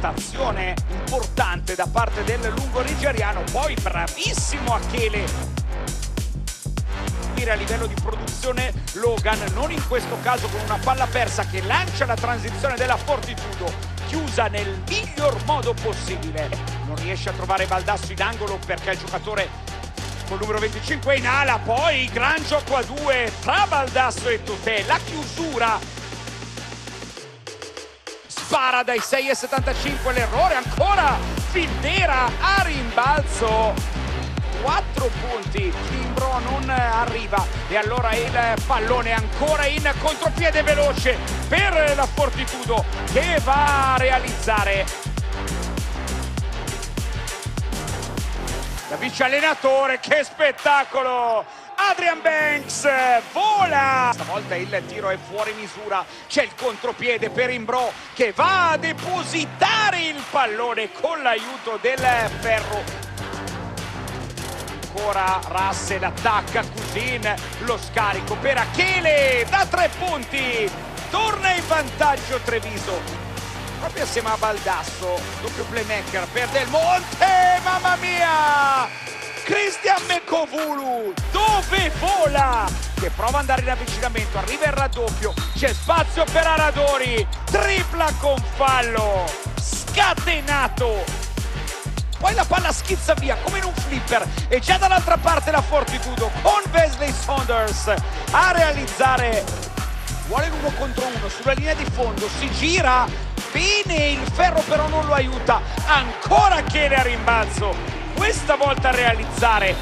prestazione importante da parte del lungo nigeriano. Poi bravissimo Achele a livello di produzione Logan, non in questo caso con una palla persa, che lancia la transizione della Fortitudo, chiusa nel miglior modo possibile. Non riesce a trovare Baldasso in angolo perché il giocatore con il numero 25 è in ala. Poi gran gioco a due tra Baldasso e Totè, la chiusura, spara dai 6,75, l'errore ancora, Vildera a rimbalzo, 4 punti, Imbro non arriva e allora il pallone ancora in contropiede veloce per la Fortitudo che va a realizzare. Da vice allenatore, che spettacolo! Adrian Banks vola! Stavolta il tiro è fuori misura, c'è il contropiede per Imbro che va a depositare il pallone con l'aiuto del ferro. Ancora Russell attacca, Cousin, lo scarico per Achele da 3 punti, torna in vantaggio Treviso proprio assieme a Baldasso, doppio playmaker per Del Monte, mamma mia, Cristian Mekovulu dove vola, che prova ad andare in avvicinamento, arriva il raddoppio, c'è spazio per Aradori, tripla con fallo, scatenato. Poi la palla schizza via come in un flipper e già dall'altra parte la Fortitudo con Wesley Saunders a realizzare. Vuole l'uno contro uno sulla linea di fondo, si gira bene, il ferro però non lo aiuta, ancora Achele a rimbalzo, questa volta a realizzare.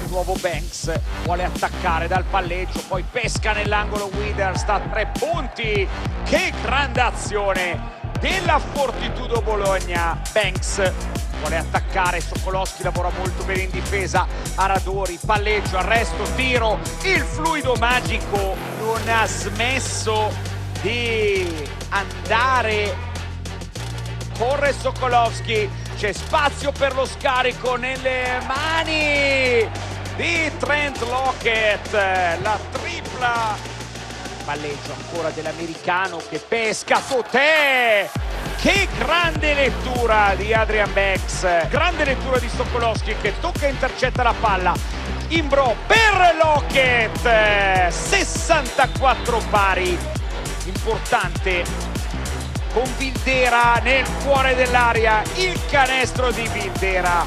Di nuovo Banks vuole attaccare dal palleggio, poi pesca nell'angolo Withers da 3 punti, che grande azione della Fortitudo Bologna. Banks vuole attaccare, Sokolowski lavora molto bene in difesa, Aradori, palleggio, arresto, tiro, il fluido magico non ha smesso di andare, corre Sokolowski, c'è spazio per lo scarico nelle mani di Trent Lockett, la tripla, palleggio ancora dell'americano che pesca, Totè. Che grande lettura di Adrian Banks, grande lettura di Sokolowski che tocca e intercetta la palla. Imbro per Lockett, 64 pari, importante con Vildera nel cuore dell'area, il canestro di Vildera,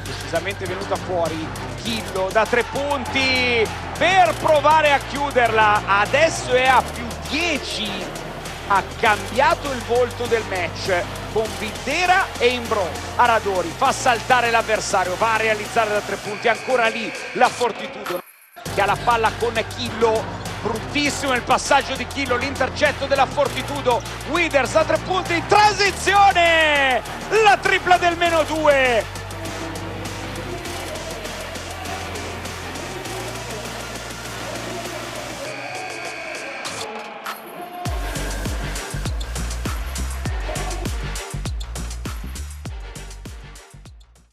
decisamente venuta fuori, Chillo da 3 punti per provare a chiuderla, adesso è a più 10. Ha cambiato il volto del match con Vildera e Imbro. Aradori fa saltare l'avversario, va a realizzare da 3 punti, ancora lì la Fortitudo che ha la palla con Chillo, bruttissimo il passaggio di Chillo, l'intercetto della Fortitudo, Withers da 3 punti in transizione, la tripla del -2